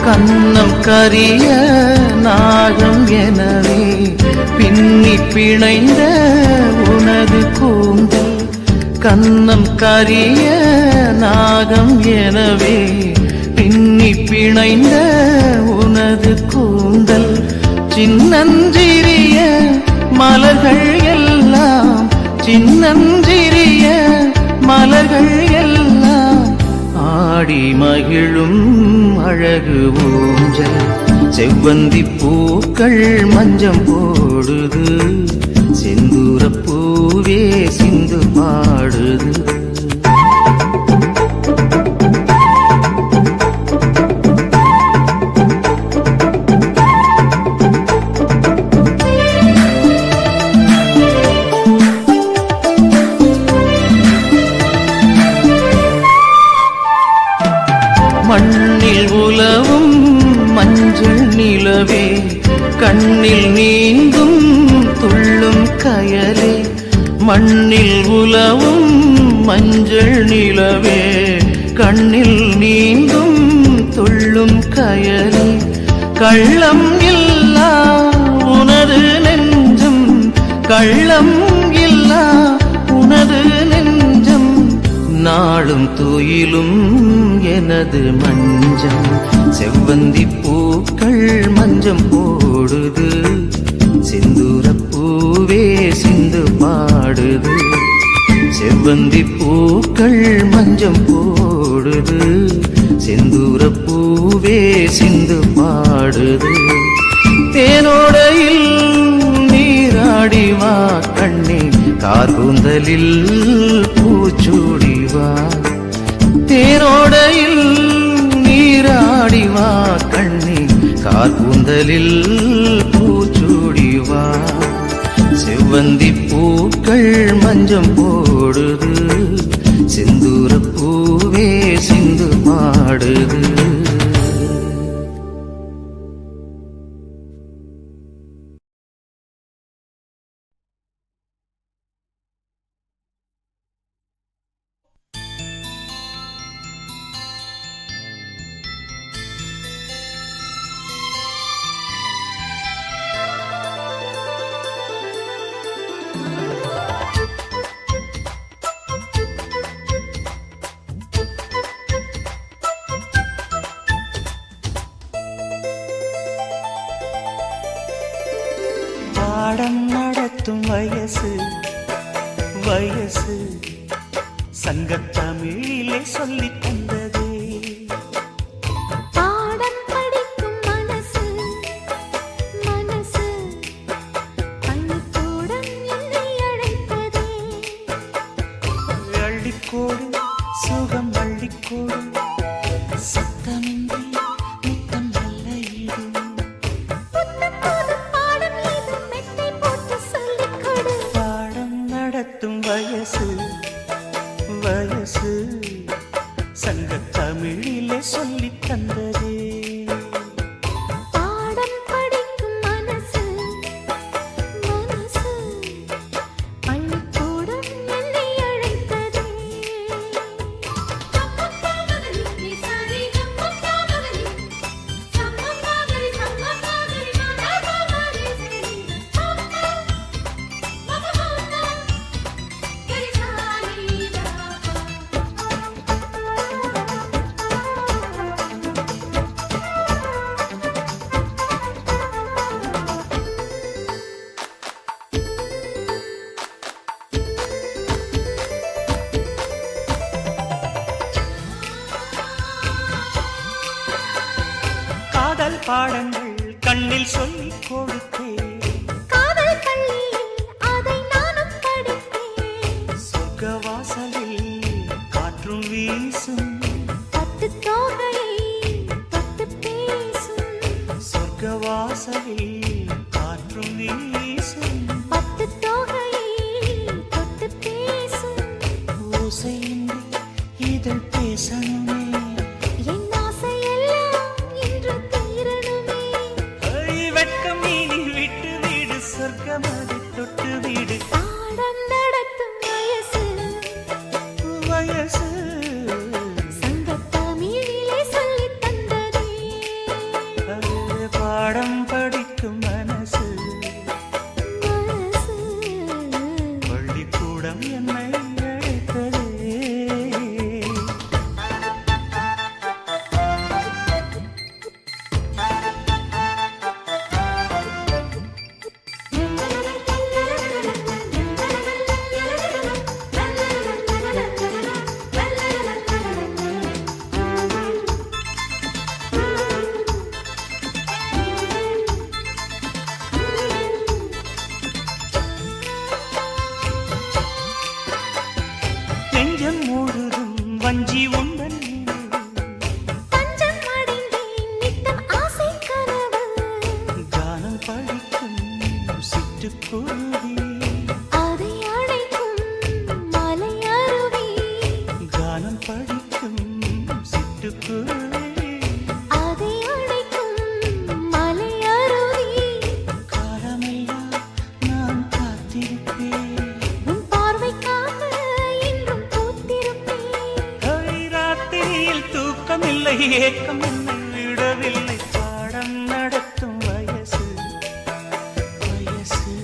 கன்னம் கரிய நாகம் எனவே பின்னி பிணைந்த உனது கூந்தல் கன்னம் கரிய நாகம் எனவே பின்னி பிணைந்த உனது கூந்தல் சின்னஞ்சிறிய மலர்கள் எல்லாம் சின்னஞ்சிறிய மலர்கள் எல்லாம் ஆடி மகிழும் அழகு ஊஞ்சல் செவ்வந்தி பூக்கள் மஞ்சம் போடுது செந்தூர பூவே சிந்து பாடுது மண்ணில் உலவும் மஞ்சள் நிலவே கண்ணில் நீந்தும் துள்ளும் கயலே மண்ணில் உலவும் மஞ்சள் நிலவே கண்ணில் நீந்தும் துள்ளும் கயலே கள்ளம் இல்லா உனது நெஞ்சம் கள்ளம் இல்லா உனது நெஞ்சம் நாளும் துயிலும் எனது மஞ்சம் செவ்வந்தி பூக்கள் மஞ்சம் போடுது செந்தூர பூவே சிந்து பாடுது செவ்வந்தி பூக்கள் மஞ்சம் போடுது செந்தூர பூவே சிந்து பாடுது தேனோடையில் நீராடி வா கண்ணே கார்கூந்தலில் பூச்சூடி வா தேரோடையில் நீராடி வா கண்ணே கார்கூந்தலில் பூச்சூடி வா செவ்வந்தி பூக்கள் மஞ்சம் போடுது செந்தூர பூவே சிந்து பாடுது பாடம் நடத்த நடத்தும் வயசு வயசு சங்கத்தமிழிலே சொல்லித் தந்ததே பாடம் படிக்கும் மனசு மனசு பள்ளிக்கூடம் என்னை அழைத்ததே அள்ளிக்கோடு சுகம் அள்ளிக்கோடு சத்தமின்றி முத்தம் நல்ல ஈடு புத்தம் புது பாடம் இது மெத்தை போட்டு சொல்லிக் கொடு பாடம் நடத்தும் வயசு வயசு சங்கத்தமிழிலே சொல்லித் தந்ததே பாடம் படிக்கும் மனசு மனசு பள்ளிக்கூடம் என்னை அழைத்ததே காதல் பாடங்கள் கண்ணில் சொல்லிக் கொடுத்தேன் காதல் பள்ளியில் அதை நானும் படித்தேன் சொர்க்க வாசலில் காற்றும் வீசும் பட்டு தோகையை தொட்டு பேசும் சொர்க்க வாசலில் காற்றும் வீசும் பட்டு தோகையை தொட்டு பேசும் ஓசையின்றி இதழ் பேசணுமே என் ஆசையெல்லாம் இன்று தீரணுமே வெட்கம் நீ விட்டு வீடு சொர்க்கமதி தொட்டு வீடு பாடம் நடத்தும் வயசு வயசு சங்கத்தமிழிலே சொல்லித் தந்ததே அது பாடம் படிக்கும் மனசு மனசு பள்ளிக்கூடம் என்னை அழைத்ததே நெஞ்சம் முழுதும் வஞ்சி உந்தன் தஞ்சம் அடைந்தேன் நித்தம் ஆசை கனவு கானம் படிக்கும் சிட்டுக்குருவி அதை அழைக்கும் மலை அருவி கானம் படிக்கும் சிட்டுக்குருவி அதை அழைக்கும் மலை அருவி காலமெல்லாம் நான் காத்திருப்பேன் உன் பார்வைக்காக இன்றும் பூத்திருப்பேன் ராத்திரியில் தூக்கமில்லை ஏக்கம் என்னை விடவில்லை பாடம் நடத்தும் வயசு வயசு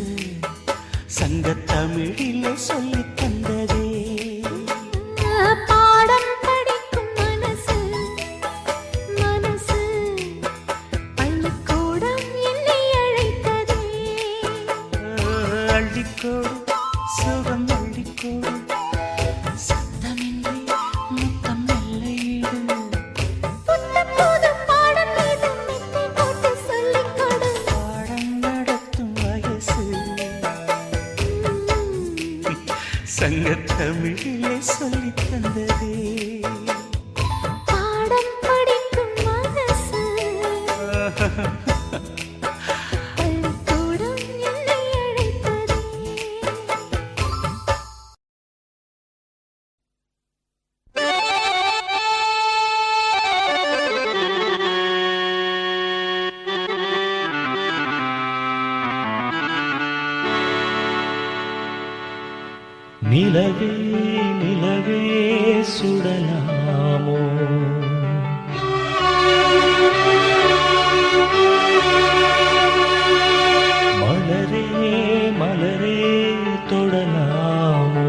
சங்கத்தமிழிலே சொல்லித் தந்ததே பாடம் படிக்கும் மனசு மனசு பள்ளிக்கூடம் என்னை அழைத்ததே அள்ளிக்கோடு சுகம் அள்ளிக்கோடு சத்தமின்றி முத்தம் நல்ல புத்தம் புது பாடம் இது மெத்தை போட்டு சொல்லிக் கொடு பாடம் நடத்தும் வயசு சங்கத்தமிழிலே சொல்லித் தந்ததே பாடம் படிக்கும் மனசு பள்ளிக்கூடம் என்னை அழைத்ததே நிலவே நிலவே சுடலாமோ மலரே மலரே தொடலாமோ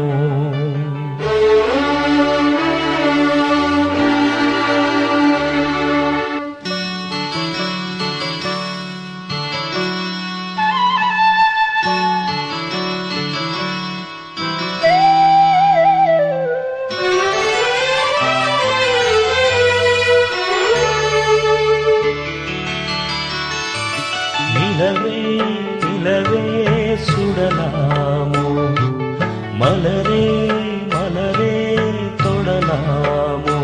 நிலவே நிலவே சுடலாமோ மலரே மலரே தொடலாமோ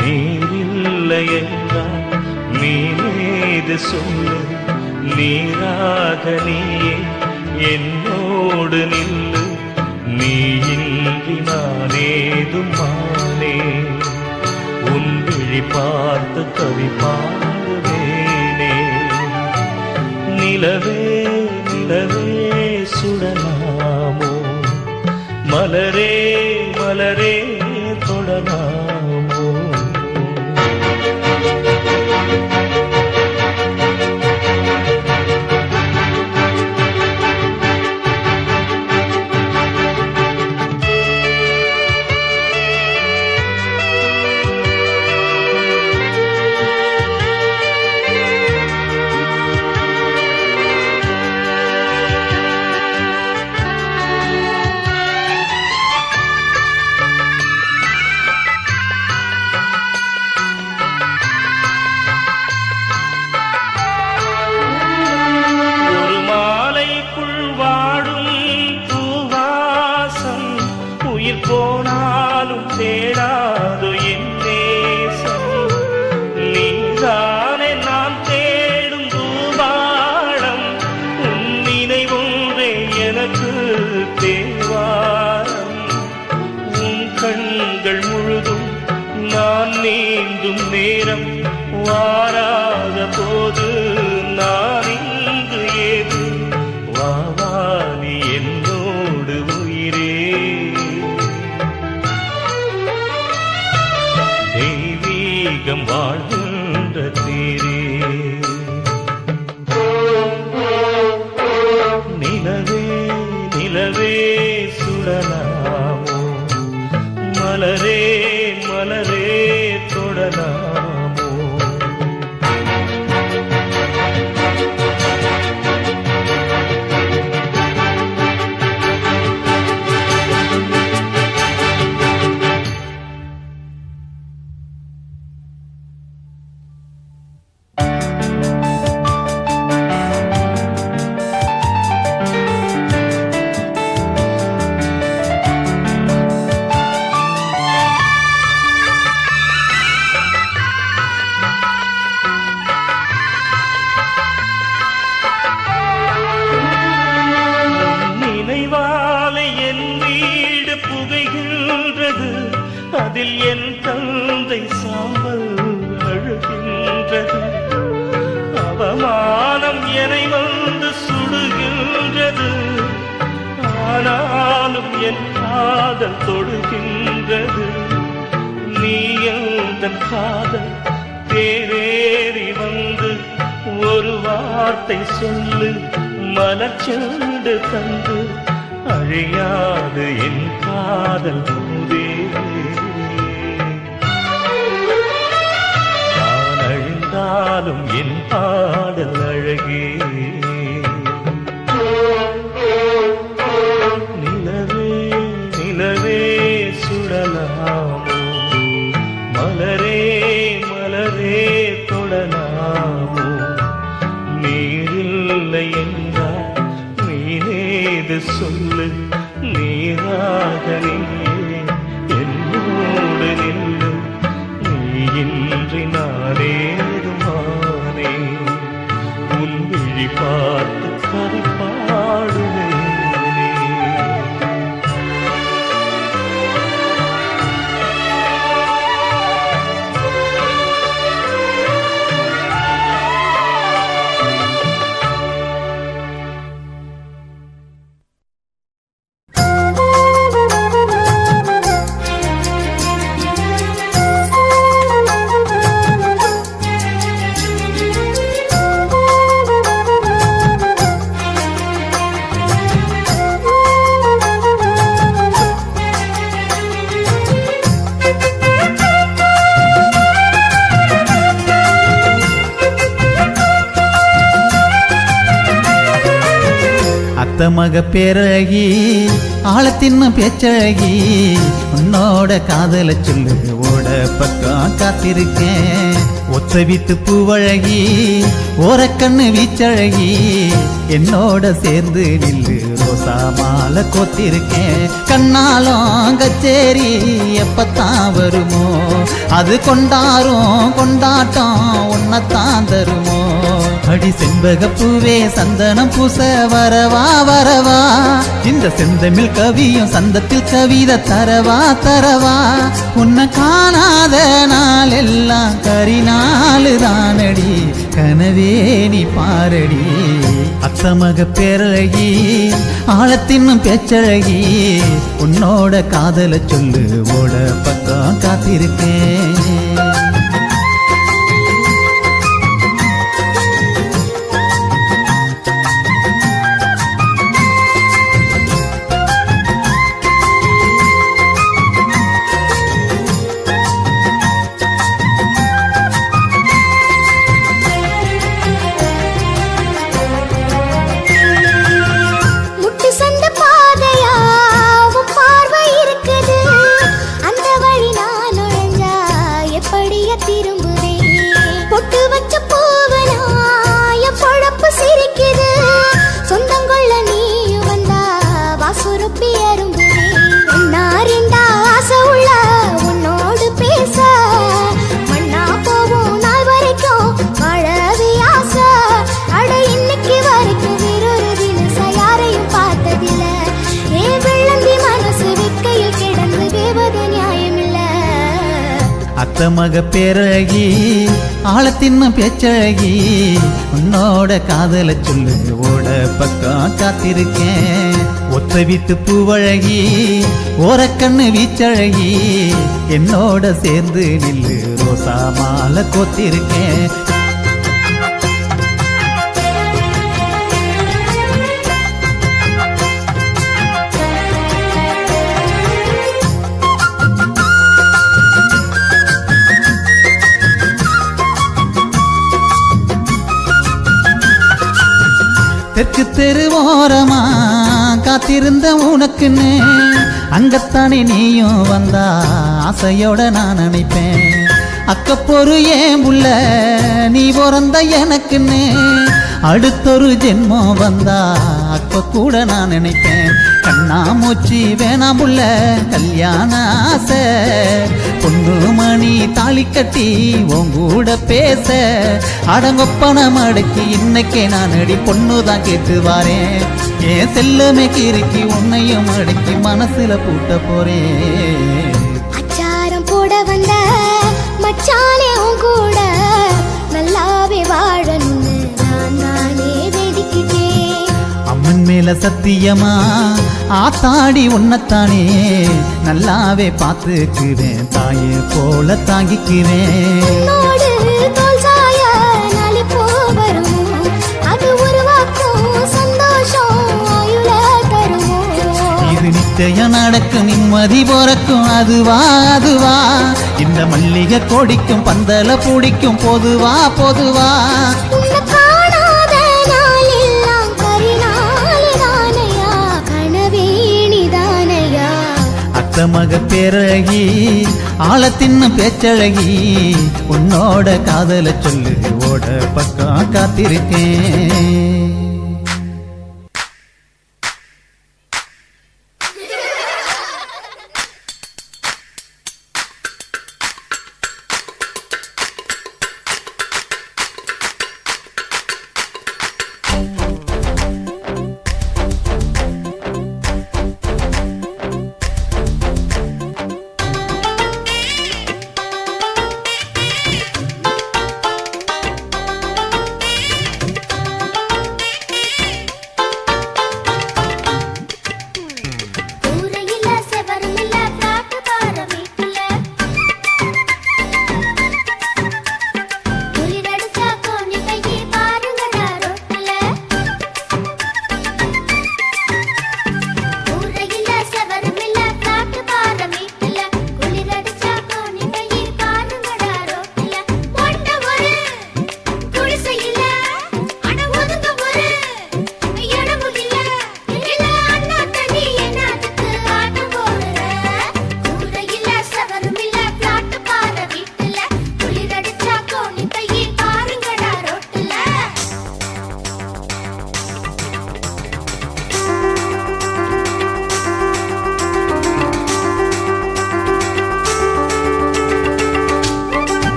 நீரில்லை என்றால் நீமேது சொல்லு நீராக நீயே என்னோடு நில்லு நீ இன்றி நானேதும் மானே உன் விழி பார்த்து கவி பாடுவேனே நிலவே நிலவே சுடலாமோ மலரே மலரே தொடலாமோ போனாலும் தேடாது என் நேசம் நீதானே நான் தேடும் தூபாளம் உன் நினைவொன்றே எனக்கு தேவாரம் உன் கண்கள் முழுதும் நான் நீந்தும் நேரம் வாராத போது நான் இங்கு ஏது வாவானி என்னோடு உயிரே தெய்வீகம் வாழ்கின்ற தீரே நிலவே நிலவே சுடலாமோ மலரே மலரே தொடலாமோ அதில் என் தந்தை சாம்பல் அழுகின்றது அவமானம் என்னை வந்து சுடுகின்றது ஆனாலும் என் காதல் தொடுகின்றது நீ என் காதல் தேரேறி வந்து ஒரு வார்த்தை சொல்லு மலர்ச்செண்டு தந்து அழியாது என் காதல் பூதே நான் அழிந்தாலும் என் பாடல் அழகே நிலவே நிலவே சுடலாமோ மலரே மலரே தொடலாமோ நீரில்லை என்றால் நீனேது சொல்லு நீராக நீயே என்னோடு நில்லு நீ இன்றி நானேதுமானே உன் விழி பார்த்து கவி பாடுவேனே மக பிறகி ஆழத்தின்னு பேச்சழகி உன்னோட காதல சொல்லு ஓட பக்கம் காத்திருக்கேன் ஒத்த வீட்டு பூவழகி ஓரக்கண்ணு வீச்சழகி என்னோட சேர்ந்து நில்லு ரோசா மாலை கோத்திருக்கேன் கண்ணாலும் கச்சேரி எப்பத்தான் வருமோ அது கொண்டாரும் கொண்டாட்டம் உன்னத்தான் தருமோ அடி செண்பகப்பூவே சந்தனம் பூச வரவா வரவா இந்த செந்தமிழ் கவியும் சந்தத்தில் கவிதை தரவா தரவா உன்னை காணாத நாள் எல்லாம் கரிநாளு தானடி கனவே நீ பாரடி அத்தமக பேரழகி ஆழத்தின்னும் பேச்சழகி உன்னோட காதல சொல்லு ஓட பக்கம் காத்திருக்கேன் அத்தமக பேரழகி ஆழத்தின்னு பேச்சழகி உன்னோட காதல சொல்லு ஓட பக்கம் காத்திருக்கேன் ஒத்த வீட்டு பூவழகி ஓரக்கண்ணு வீச்சழகி என்னோட சேர்ந்து நில்லு ரோசா மாலை கோத்திருக்கேன் தெற்கு தெரு ஓரமா காத்திருந்த உனக்குன்னு அங்கத்தானே நீயும் வந்தா ஆசையோட நான் நினைப்பேன் அக்கப்பொரு ஏன் புள்ள நீ பிறந்த எனக்குன்னு அடுத்தொரு ஜென்மம் வந்தா அப்ப கூட நான் நினைப்பேன் கண்ணா மூச்சி வேணாம் புள்ள கல்யாண ஆசை பொண்ணு மணி தாலி கட்டி உங்கூட பேச அடங்கொப்பன மடக்கி இன்னைக்கே நான் அடி பொண்ணுதான் கேட்டு வாரேன் ஏன் செல்லமே கிறுக்கி உன்னையும் அடக்கி மனசுல பூட்ட போறேன் அச்சாரம் போட வந்த மச்சானே உன் கூட நல்லாவே வாழணும்னு நானே வேடிக்கிட்டேன் அம்மன் மேல சத்தியமா ஆத்தாடி உன்னத்தானே நல்லாவே பார்த்துக்குவேன் தாயே போல தாங்கிக்குவேன் இது நிச்சயம் நடக்கும் நிம்மதி போறக்கும் அதுவா அதுவா இந்த மல்லிகை கொடிக்கும் பந்தல பிடிக்கும் பொதுவா பொதுவா அத்தமக பேரழகி ஆழத்தின்னு பேச்சழகி உன்னோட காதல சொல்லு ஓட பக்கம் காத்திருக்கேன்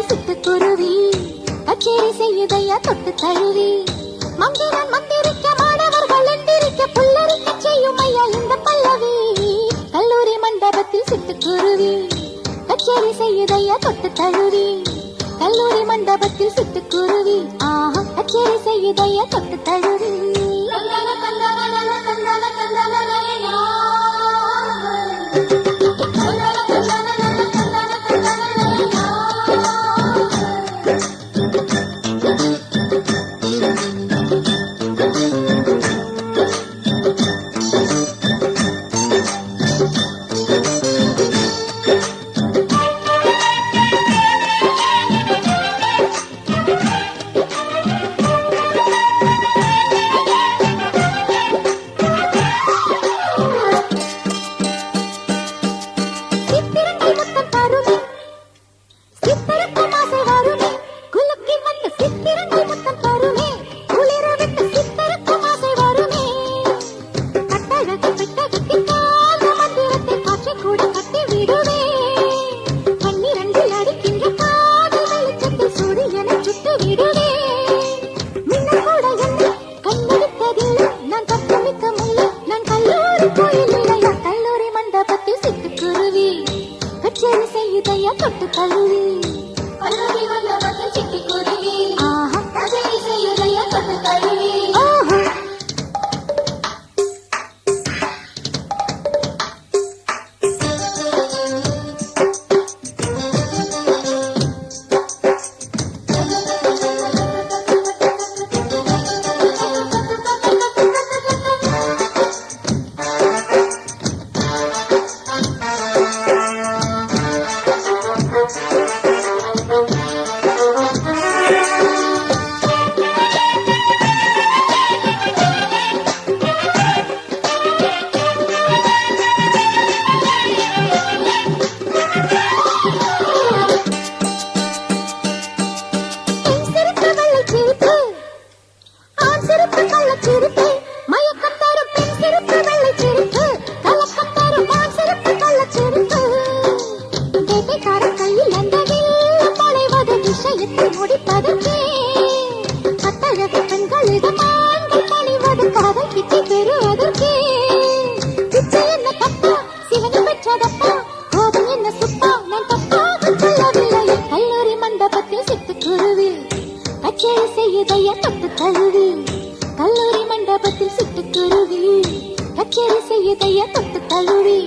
மண்டபத்தில் சிட்டுக்குருவி கச்சேரி செய்யுதையா தொட்டு தழுவி மந்திரன் மந்திரிக்க மாணவர்கள் எந்திரிக்க புல்லரிக்க செய்யும் ஐயா இந்த பல்லவி கல்லூரி மண்டபத்தில் சிட்டுக்குருவி கச்சேரி செய்யுதையா தொட்டு தழுவி கல்லூரி மண்டபத்தில் சிட்டுக்குருவி ஆஹா கச்சேரி செய்யுதையா தொட்டு தழுவி தொட்டு தழுவி கல்லூரி மண்டபத்தில் சிட்டுக்குருவி ஆஹா கச்சேரி செய்யுதையா தொட்டு தழுவி ஆஹா கச்சேரி செய்யுதையா தொட்டு தழுவி கல்லூரி மண்டபத்தில் சிட்டுக்குருவி கச்சேரி செய்யுதையா தொட்டு தழுவி